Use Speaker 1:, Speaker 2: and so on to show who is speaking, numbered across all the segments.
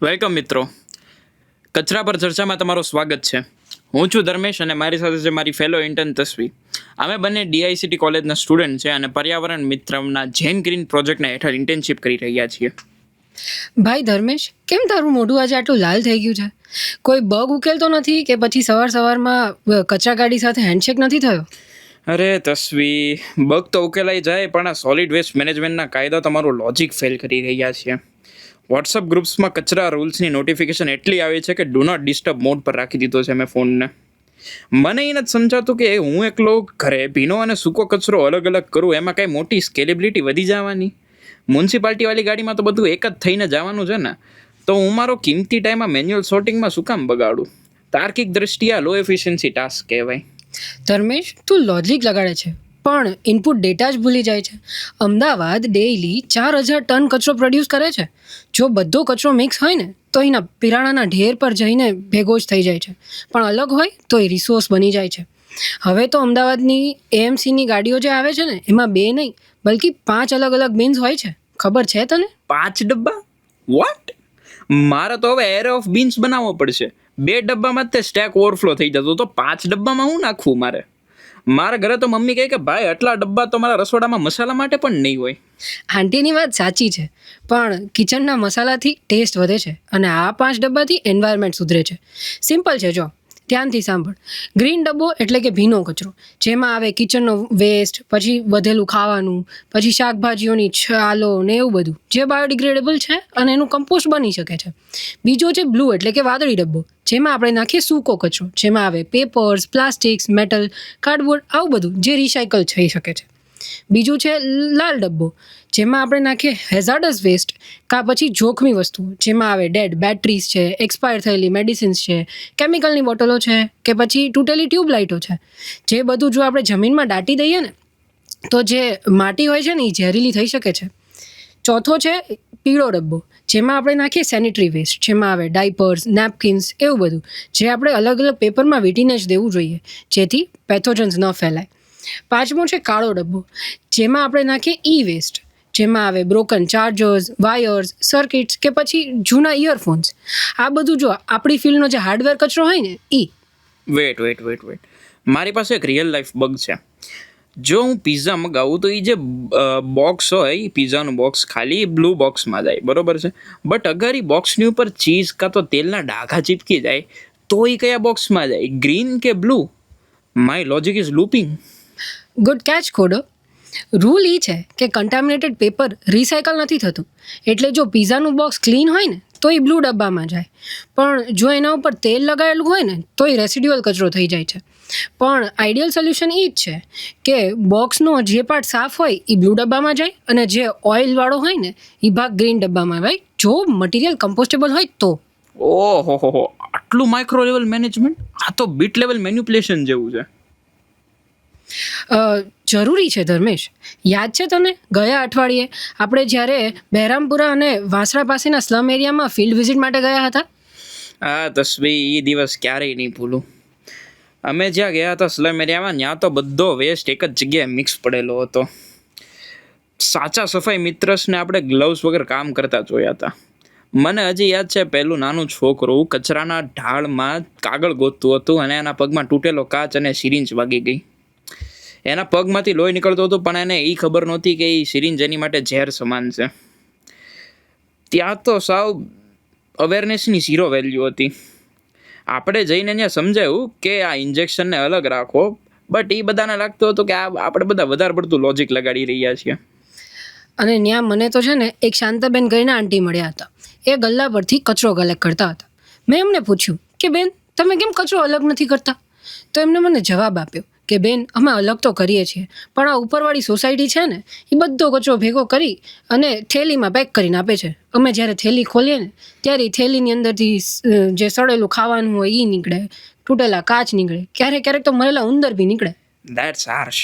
Speaker 1: Welcome મિત્રો. કચરા પર ચર્ચામાં તમારું સ્વાગત છે. હું છું ધર્મેશ અને મારી સાથે છે મારી ફેલો ઇન્ટર્ન તસ્વી. અમે બંને ડીઆઈસીટી કોલેજના સ્ટુડન્ટ છે અને પર્યાવરણ મિત્રના જેન ગ્રીન પ્રોજેક્ટના હેઠળ ઇન્ટર્નશિપ કરી રહ્યા છીએ.
Speaker 2: ભાઈ ધર્મેશ, કેમ તારું મોઢું આજે આટલું લાલ થઈ ગયું છે? કોઈ બગ ઉકેલતો નથી કે પછી સવારમાં કચરા ગાડી સાથે હેન્ડશેક નથી થયો?
Speaker 1: અરે તસ્વી, બગ તો ઉકેલાઈ જાય પણ આ સોલિડ વેસ્ટ મેનેજમેન્ટના કાયદા તમારું લોજિક ફેલ કરી રહ્યા છે. વોટ્સઅપ ગ્રુપ્સમાં કચરા રૂલ્સની નોટિફિકેશન એટલી આવી છે કે ડુ નોટ ડિસ્ટર્બ મોડ પર રાખી દીધો છે મેં ફોનને. મને એ નથી સમજાતું કે હું એકલો ઘરે ભીનો અને સૂકો કચરો અલગ અલગ કરું એમાં કાંઈ મોટી સ્કેલેબિલિટી વધી જવાની. મ્યુનિસિપાલિટીવાળી ગાડીમાં તો બધું એક જ થઈને જવાનું છે ને, તો હું મારો કિંમતી ટાઈમમાં મેન્યુઅલ સોર્ટિંગમાં શું કામ બગાડું? તાર્કિક દ્રષ્ટિએ લો એફિશિયન્સી ટાસ્ક કહેવાય.
Speaker 2: ધર્મેશ, તું લોજિક લગાડે છે પણ ઇનપુટ ડેટા જ ભૂલી જાય છે. અમદાવાદ ડેઇલી 4,000 ટન કચરો પ્રોડ્યુસ કરે છે. જો બધો કચરો મિક્સ હોય ને તો એના પિરાણાના ઢેર પર જઈને ભેગો જ થઈ જાય છે, પણ અલગ હોય તો એ રિસોર્સ બની જાય છે. હવે તો અમદાવાદની એએમસીની ગાડીઓ જે આવે છે ને એમાં 2 નહીં બલ્કિ 5 અલગ અલગ બિન્સ હોય છે. ખબર છે તને?
Speaker 1: 5 ડબ્બા? વોટ? મારે તો હવે એરે ઓફ બીન્સ બનાવવો પડશે. 2 ડબ્બામાં જ તે સ્ટેક ઓવરફ્લો થઈ જતો, તો 5 ડબ્બામાં હું નાખવું મારે? મારા ઘરે તો મમ્મી કહે કે ભાઈ આટલા ડબ્બા તો મારા રસોડામાં મસાલા માટે પણ નહીં હોય.
Speaker 2: આંટીની વાત સાચી છે, પણ કિચનના મસાલાથી ટેસ્ટ વધે છે અને આ 5 ડબ્બાથી એન્વાયરમેન્ટ સુધરે છે. સિમ્પલ છે, જો ધ્યાનથી સાંભળ. ગ્રીન ડબ્બો એટલે કે ભીનો કચરો, જેમાં આવે કિચનનો વેસ્ટ, પછી વધેલું ખાવાનું, પછી શાકભાજીઓની છાલો ને એવું બધું જે બાયોડિગ્રેડેબલ છે અને એનું કમ્પોસ્ટ બની શકે છે. બીજો છે બ્લુ એટલે કે વાદળી ડબ્બો, જેમાં આપણે નાખીએ સૂકો કચરો, જેમાં આવે પેપર્સ, પ્લાસ્ટિક્સ, મેટલ, કાર્ડબોર્ડ, આવું બધું જે રિસાયકલ થઈ શકે છે. બીજું છે લાલ ડબ્બો, જેમાં આપણે નાખીએ હેઝાર્ડસ વેસ્ટ કાં પછી જોખમી વસ્તુઓ, જેમાં આવે ડેડ બેટરીઝ છે, એક્સપાયર થયેલી મેડિસિન્સ છે, કેમિકલની બોટલો છે કે પછી તૂટેલી ટ્યુબલાઇટો છે. જે બધું જો આપણે જમીનમાં દાટી દઈએ ને તો જે માટી હોય છે ને એ ઝેરીલી થઈ શકે છે. ચોથો છે પીળો ડબ્બો, જેમાં આપણે નાખીએ સેનિટરી વેસ્ટ, જેમાં આવે ડાયપર્સ, નેપકિન્સ, એવું બધું જે આપણે અલગ અલગ પેપરમાં વીંટીને જ દેવું જોઈએ જેથી પેથોજન્સ ન ફેલાય. પાંચમો છે કાળો ડબ્બો, જેમાં આપણે નાખીએ ઈ વેસ્ટ, જેમાં આવે બ્રોકન ચાર્જર્સ, વાયર્સ, સર્કિટ્સ કે પછી જૂના ઇયરફોન્સ. આ બધું જો આપણી ફિલ્ડનો જે હાર્ડવેર કચરો હોય ને એ.
Speaker 1: વેટ, મારી પાસે એક રિયલ લાઈફ બગ છે. જો હું પિઝા મગાવું તો એ જે બોક્સ હોય એ પિઝાનું બોક્સ ખાલી બ્લુ બોક્સમાં જાય, બરોબર છે. બટ અગર એ બોક્સની ઉપર ચીઝ કાં તો તેલના ડાઘા ચીપકી જાય તો એ કયા બોક્સમાં જાય, ગ્રીન કે blue? My logic is looping.
Speaker 2: Good catch કોડો. રૂલ એ છે કે કન્ટામિનેટેડ પેપર રિસાયકલ નથી થતું, એટલે જો પિઝાનું બોક્સ ક્લીન હોય ને તો એ બ્લુ ડબ્બામાં જાય, પણ જો એના ઉપર તેલ લગાવેલું હોય ને તો એ રેસિડ્યુઅલ કચરો થઈ જાય છે. પણ આઈડિયલ સોલ્યુશન એ જ છે કે બોક્સનો જે પાર્ટ સાફ હોય એ બ્લુ ડબ્બામાં જાય અને જે ઓઇલવાળો હોય ને એ ભાગ ગ્રીન ડબ્બામાં હોય, જો મટીરિયલ કમ્પોસ્ટેબલ હોય તો.
Speaker 1: ઓહો, આટલું માઇક્રો લેવલ મેનેજમેન્ટ! આ તો બીટ લેવલ મેન્યુપ્યુલેશન જેવું છે.
Speaker 2: જરૂરી છે ધર્મેશ. યાદ છે તને ગયા અઠવાડિયે આપણે જ્યારે બહેરામપુરા અને વાસણા પાસેના સ્લમ એરિયામાં ફિલ્ડ વિઝિટ માટે ગયા હતા?
Speaker 1: આ તસ્વી એ દિવસ ક્યારેય નહીં ભૂલું. અમે જ્યાં ગયા હતા સ્લમ એરિયામાં, ત્યાં તો બધો વેસ્ટ એક જ જગ્યાએ મિક્સ પડેલો હતો. સાચા સફાઈ મિત્રસને આપણે ગ્લવ્સ વગર કામ કરતા જોયા હતા. મને હજી યાદ છે, પહેલું નાનું છોકરું કચરાના ઢાળમાં કાગળ ગોતતું હતું અને એના પગમાં તૂટેલો કાચ અને સિરિંજ વાગી ગઈ. એના પગમાંથી લોહી નીકળતું હતું પણ એને એ ખબર નહોતી કે એ સિરિંજ એની માટે ઝેર સમાન છે. ત્યાં તો સાવ અવેરનેસની ઝીરો વેલ્યુ હતી. આપણે જઈને ત્યાં સમજાયું કે આ ઇન્જેક્શનને અલગ રાખો, બટ એ બધાને લાગતું હતું કે આપણે બધા વધારે પડતું લોજિક લગાડી રહ્યા છીએ.
Speaker 2: અને ત્યાં મને તો છે ને એક શાંતાબેન કરીને આંટી મળ્યા હતા. એ ગલ્લા પરથી કચરો કલેક્ટ કરતા હતા. મેં એમને પૂછ્યું કે બેન, તમે કેમ કચરો અલગ નથી કરતા? તો એમને મને જવાબ આપ્યો કે બેન, અમે અલગ તો કરીએ છીએ પણ આ ઉપરવાળી સોસાયટી છે ને એ બધો કચરો ભેગો કરી અને થેલીમાં પેક કરીને આપે છે. અમે જ્યારે થેલી ખોલીએ ને ત્યારે થેલીની અંદરથી જે સડેલું ખાવાનું હોય એ નીકળે, તૂટેલા કાચ નીકળે, ક્યારેક તો મરેલા ઉંદર બી નીકળે.
Speaker 1: That's harsh.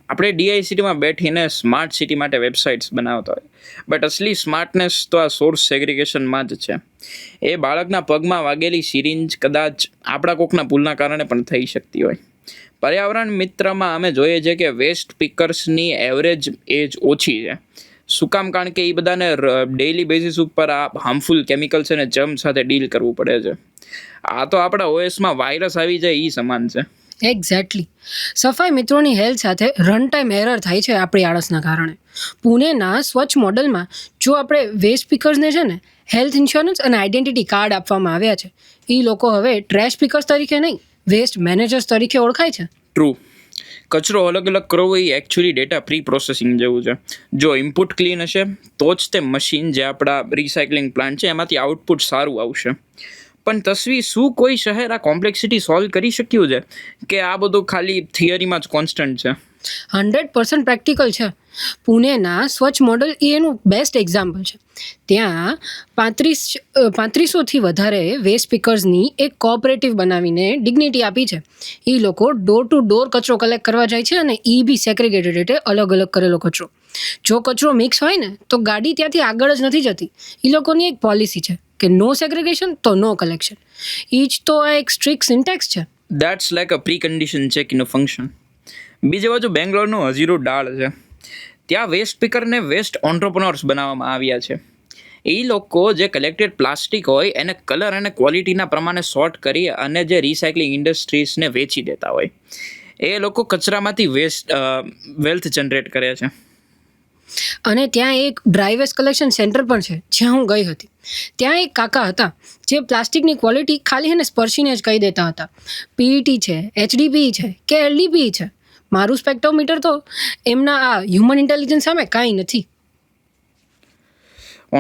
Speaker 1: આપણે ડીઆઈસીટીમાં બેઠીને સ્માર્ટ સિટી માટે વેબસાઇટ્સ બનાવતા હોય, બટ અસલી સ્માર્ટનેસ તો આ સોર્સ સેગ્રિગેશનમાં જ છે. એ બાળકના પગમાં વાગેલી સિરિંજ કદાચ આપણા કોકના ભૂલના કારણે પણ થઈ શકતી હોય. પર્યાવરણ મિત્રમાં અમે જોઈએ છે કે વેસ્ટ પિકર્સની એવરેજ એજ ઓછી છે. શું કામ? કારણ કે એ બધાને ડેઇલી બેઝિસ ઉપર આ હાર્મફુલ કેમિકલ્સ અને જર્મ સાથે ડીલ કરવું પડે છે. આ તો આપણા ઓએસમાં વાયરસ આવી જાય એ સમાન છે.
Speaker 2: એક્ઝેક્ટલી. સફાઈ મિત્રોની હેલ્થ સાથે રન ટાઈમ એરર થાય છે આપણી આળસના કારણે. પુણેના સ્વચ્છ મોડલમાં જો આપણે વેસ્ટ પિકર્સને છે ને હેલ્થ ઇન્સ્યોરન્સ અને આઈડેન્ટિટી કાર્ડ આપવામાં આવ્યા છે. એ લોકો હવે ટ્રેશ પિકર્સ તરીકે નહીં, વેસ્ટ મેનેજર્સ તરીકે ઓળખાય છે.
Speaker 1: ટ્રુ. કચરો અલગ અલગ કરવો એ એકચ્યુઅલી ડેટા પ્રી પ્રોસેસિંગ જેવું છે. જો ઇનપુટ ક્લીન હશે તો જ તે મશીન જે આપણા રિસાયકલિંગ પ્લાન્ટ છે એમાંથી આઉટપુટ સારું આવશે. પણ તસવીર શું કોઈ શહેર આ કોમ્પ્લેક્સિટી સોલ્વ કરી શક્યું છે કે આ બધું ખાલી થિયરીમાં જ કોન્સ્ટન્ટ છે?
Speaker 2: 100% પ્રેક્ટિકલ છે. પુણેના સ્વચ્છ મોડલ એ એનું બેસ્ટ એક્ઝામ્પલ છે. ત્યાં 3500થી વધારે વેસ્ટ પિકર્સની એક કોઓપરેટિવ બનાવીને ડિગ્નિટી આપી છે. એ લોકો ડોર ટુ ડોર કચરો કલેક્ટ કરવા જાય છે અને એ બી સેગ્રેગેટેડ એટલે અલગ અલગ કરેલો કચરો. જો કચરો મિક્સ હોય ને તો ગાડી ત્યાંથી આગળ જ નથી જતી. એ લોકોની એક પોલિસી છે કે નો સેગ્રેગેશન તો નો કલેક્શન. એ જ તો આ એક સ્ટ્રિક્ટ સિન્ટેક્સ છે.
Speaker 1: That's like a pre condition check in a function. બીજી બાજુ બેંગ્લોરનું હજીરો ડાળ છે. ત્યાં વેસ્ટ પિકરને વેસ્ટ ઓન્ટરપ્રનર્સ બનાવવામાં આવ્યા છે. એ લોકો જે કલેક્ટેડ પ્લાસ્ટિક હોય એને કલર અને ક્વોલિટીના પ્રમાણે સોર્ટ કરી અને જે રિસાયકલિંગ ઇન્ડસ્ટ્રીઝને વેચી દેતા હોય. એ લોકો કચરામાંથી વેલ્થ જનરેટ કરે છે.
Speaker 2: અને ત્યાં એક ડ્રાય વેસ્ટ કલેક્શન સેન્ટર પણ છે જ્યાં હું ગઈ હતી. ત્યાં એક કાકા હતા જે પ્લાસ્ટિકની ક્વોલિટી ખાલી એને સ્પર્શીને જ કહી દેતા હતા. પીઈટી છે, એચડીપી છે કે એલડીપી છે. મારું સ્પેક્ટ્રોમીટર તો એમના આ હ્યુમન ઇન્ટેલિજન્સ સામે કાંઈ નથી.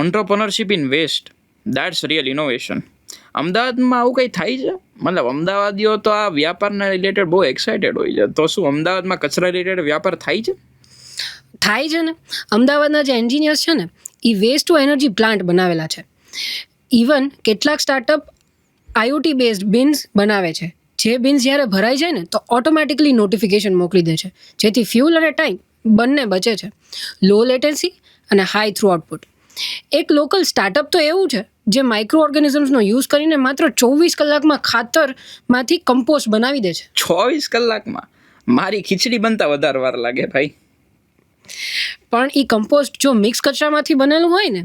Speaker 1: Entrepreneurship in waste, that's real innovation. અમદાવાદમાં આવું કંઈ થાય છે? મતલબ અમદાવાદીઓ તો આ વ્યાપારના રિલેટેડ બહુ એક્સાઇટેડ હોય છે. તો શું અમદાવાદમાં કચરા રિલેટેડ વ્યાપાર થાય છે?
Speaker 2: થાય છે ને. અમદાવાદના જે એન્જિનિયર્સ છે ને એ વેસ્ટ ટુ એનર્જી પ્લાન્ટ બનાવેલા છે. ઇવન કેટલાક સ્ટાર્ટઅપ આઈઓટી બેઝડ બિન્સ બનાવે છે. જે બિન્સ જ્યારે ભરાઈ જાય ને તો ઓટોમેટિકલી નોટિફિકેશન મોકલી દે છે, જેથી ફ્યુલ અને ટાઈમ બંને બચે છે. લો લેટન્સી અને હાઈ થ્રુ આઉટપુટ. એક લોકલ સ્ટાર્ટઅપ તો એવું છે જે માઇક્રો ઓર્ગેનિઝમ્સનો યુઝ કરીને માત્ર 24 કલાકમાં ખાતરમાંથી કમ્પોસ્ટ બનાવી દે છે.
Speaker 1: 24 કલાકમાં? મારી ખીચડી બનતા વધારે વાર લાગે ભાઈ.
Speaker 2: પણ એ કમ્પોસ્ટ જો મિક્સ કચરામાંથી બનેલું હોય ને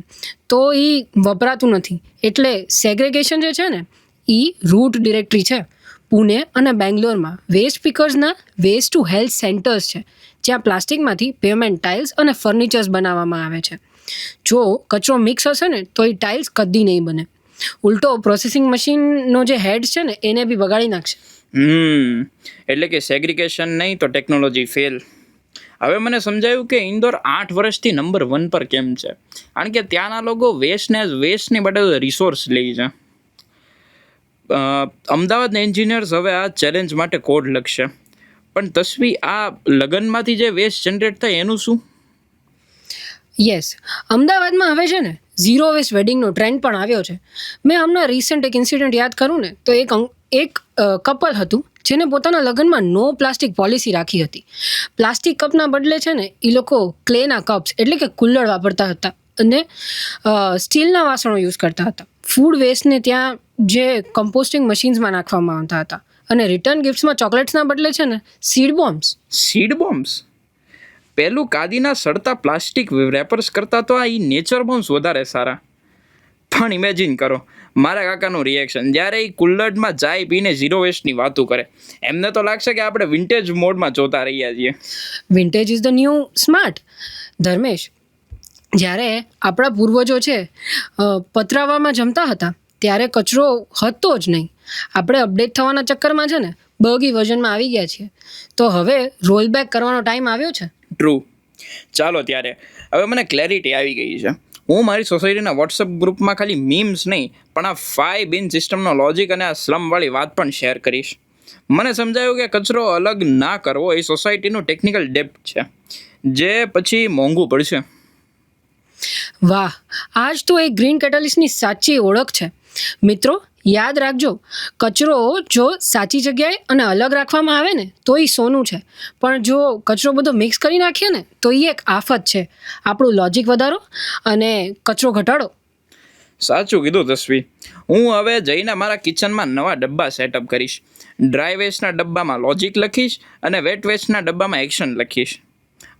Speaker 2: તો એ વપરાતું નથી. એટલે સેગ્રેગેશન જે છે ને એ રૂટ ડિરેક્ટરી છે. પુણે અને બેંગ્લોરમાં વેસ્ટ પિકર્સના વેસ્ટ ટુ હેલ્થ સેન્ટર્સ છે જ્યાં પ્લાસ્ટિકમાંથી પેવમેન્ટ ટાઇલ્સ અને ફર્નિચર્સ બનાવવામાં આવે છે. જો કચરો મિક્સ હશે ને તો એ ટાઇલ્સ કદી નહીં બને. ઉલટો પ્રોસેસિંગ મશીનનો જે હેડ છે ને એને બી બગાડી નાખશે.
Speaker 1: એટલે કે સેગ્રિગેશન નહીં તો ટેકનોલોજી ફેલ. હવે મને સમજાયું કે ઇન્દોર 8 વર્ષથી નંબર 1 પર કેમ છે. કારણ કે ત્યાંના લોકો વેસ્ટની બદલે રિસોર્સ લે છે. અમદાવાદના એન્જિનિયર્સ હવે આ ચેલેન્જ માટે કોડ લખશે. પણ તસવી આ લગ્નમાંથી જે વેસ્ટ જનરેટ થાય એનું શું?
Speaker 2: યસ, અમદાવાદમાં હવે છે ને ઝીરો વેસ્ટ વેડિંગનો ટ્રેન્ડ પણ આવ્યો છે. મેં હમણાં રિસન્ટ એક ઇન્સિડન્ટ યાદ કરું ને તો એક કપલ હતું જેને પોતાના લગ્નમાં નો પ્લાસ્ટિક પોલિસી રાખી હતી. પ્લાસ્ટિક કપના બદલે છે ને એ લોકો ક્લેના કપ્સ એટલે કે કુલ્લડ વાપરતા હતા અને સ્ટીલના વાસણો યુઝ કરતા હતા. ફૂડ વેસ્ટને ત્યાં જે કમ્પોસ્ટિંગ મશીન્સમાં નાખવામાં આવતા હતા અને રિટર્ન ગિફ્ટ્સમાં ચોકલેટ્સના બદલે છે ને સીડ બોમ્બ્સ. પહેલું કાદીના સડતા પ્લાસ્ટિક રેપર્સ કરતાં તો આ નેચર બોમ્બ્સ વધારે સારા. પણ ઇમેજિન કરો મારા કાકાનું રિએક્શન જ્યારે એ કુલ્લડમાં ચાય પીને ઝીરો વેસ્ટની વાતો કરે. એમને તો લાગશે કે આપણે વિન્ટેજ મોડમાં જોતા રહ્યા છીએ. Vintage is the new smart. Dharmesh, જ્યારે આપણા પૂર્વજો છે પતરાવામાં જમતા હતા ત્યારે કચરો હતો જ નહીં. આપણે અપડેટ થવાના ચક્કરમાં છે ને બગી વર્ઝનમાં આવી ગયા છીએ. તો હવે રોલબેક કરવાનો ટાઈમ આવ્યો છે.
Speaker 1: ટ્રુ. ચાલો ત્યારે હવે મને ક્લેરિટી આવી ગઈ છે. હું મારી સોસાયટીના વોટ્સઅપ ગ્રુપમાં ખાલી મીમ્સ નહીં પણ આ 5 બિન સિસ્ટમનો લોજિક અને આ સ્લમવાળી વાત પણ શેર કરીશ. મને સમજાયું કે કચરો અલગ ના કરવો એ સોસાયટીનું ટેકનિકલ ડેપ્થ છે જે પછી મોંઘું પડશે.
Speaker 2: વાહ, આજ તો એક ગ્રીન કેટાલિસ્ટની સાચી ઓળખ છે. મિત્રો યાદ રાખજો, કચરો જો સાચી જગ્યાએ અને અલગ રાખવામાં આવે ને તો એ સોનું છે. પણ જો કચરો બધો મિક્સ કરી નાખીએ ને તો એ એક આફત છે. આપણું લોજિક વધારો અને કચરો ઘટાડો.
Speaker 1: સાચું કીધું તસ્વી. હું હવે જઈને મારા કિચનમાં નવા ડબ્બા સેટઅપ કરીશ. ડ્રાય વેસ્ટના ડબ્બામાં લોજિક લખીશ અને વેટ વેસ્ટના ડબ્બામાં એક્શન લખીશ.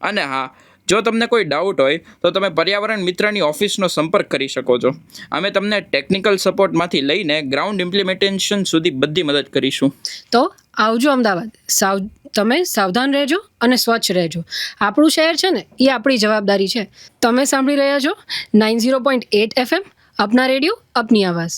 Speaker 1: અને હા, જો તમને કોઈ ડાઉટ હોય તો તમે પર્યાવરણ મિત્રની ઓફિસનો સંપર્ક કરી શકો છો. અમે તમને ટેકનિકલ સપોર્ટમાંથી લઈને ગ્રાઉન્ડ ઇમ્પ્લિમેન્ટેશન સુધી બધી મદદ કરીશું.
Speaker 2: તો આવજો અમદાવાદ. તમે સાવધાન રહેજો અને સ્વચ્છ રહેજો. આપણું શહેર છે ને એ આપણી જવાબદારી છે. તમે સાંભળી રહ્યા છો 90.8 FM, અપના રેડિયો અપની આવાઝ.